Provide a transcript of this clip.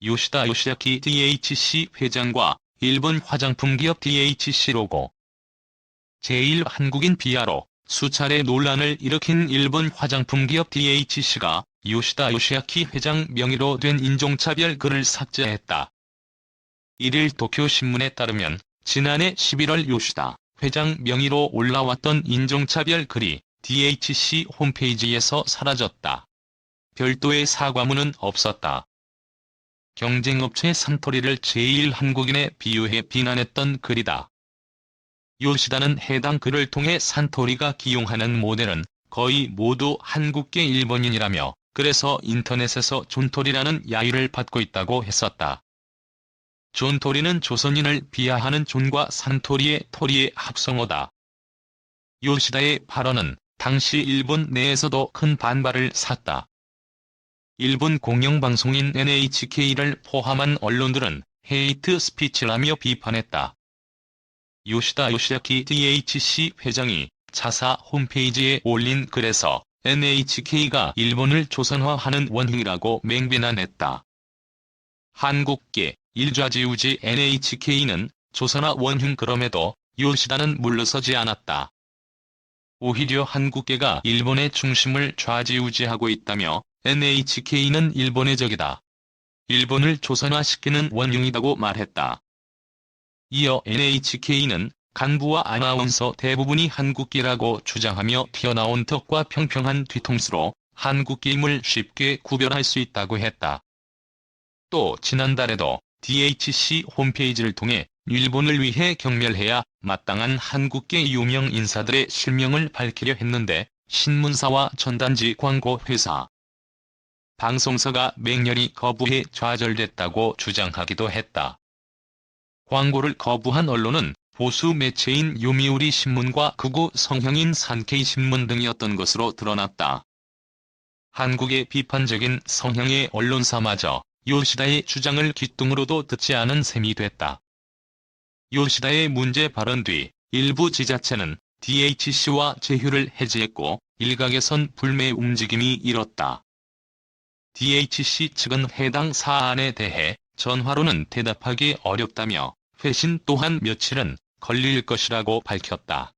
요시다 요시아키 DHC 회장과 일본 화장품 기업 DHC 로고. 제1한국인 비하로 수차례 논란을 일으킨 일본 화장품 기업 DHC가 요시다 요시아키 회장 명의로 된 인종차별 글을 삭제했다. 1일 도쿄신문에 따르면 지난해 11월 요시다 회장 명의로 올라왔던 인종차별 글이 DHC 홈페이지에서 사라졌다. 별도의 사과문은 없었다. 경쟁업체 산토리를 제1한국인에 비유해 비난했던 글이다. 요시다는 해당 글을 통해 산토리가 기용하는 모델은 거의 모두 한국계 일본인이라며 그래서 인터넷에서 존토리라는 야유를 받고 있다고 했었다. 존토리는 조선인을 비하하는 존과 산토리의 토리의 합성어다. 요시다의 발언은 당시 일본 내에서도 큰 반발을 샀다. 일본 공영방송인 NHK를 포함한 언론들은 헤이트 스피치라며 비판했다. 요시다 요시아키 DHC 회장이 자사 홈페이지에 올린 글에서 NHK가 일본을 조선화하는 원흉이라고 맹비난했다. 한국계 일좌지우지 NHK는 조선화 원흉 그럼에도 요시다는 물러서지 않았다. 오히려 한국계가 일본의 중심을 좌지우지하고 있다며 NHK는 일본의 적이다. 일본을 조선화시키는 원흉이라고 말했다. 이어 NHK는 간부와 아나운서 대부분이 한국계라고 주장하며 튀어나온 덕과 평평한 뒤통수로 한국계임을 쉽게 구별할 수 있다고 했다. 또 지난달에도 DHC 홈페이지를 통해 일본을 위해 경멸해야 마땅한 한국계 유명 인사들의 실명을 밝히려 했는데 신문사와 전단지 광고 회사, 방송사가 맹렬히 거부해 좌절됐다고 주장하기도 했다. 광고를 거부한 언론은 보수 매체인 요미우리 신문과 극우 성향인 산케이 신문 등이었던 것으로 드러났다. 한국의 비판적인 성향의 언론사마저 요시다의 주장을 귓등으로도 듣지 않은 셈이 됐다. 요시다의 문제 발언 뒤 일부 지자체는 DHC와 제휴를 해지했고 일각에선 불매 움직임이 일었다. DHC 측은 해당 사안에 대해 전화로는 대답하기 어렵다며 회신 또한 며칠은 걸릴 것이라고 밝혔다.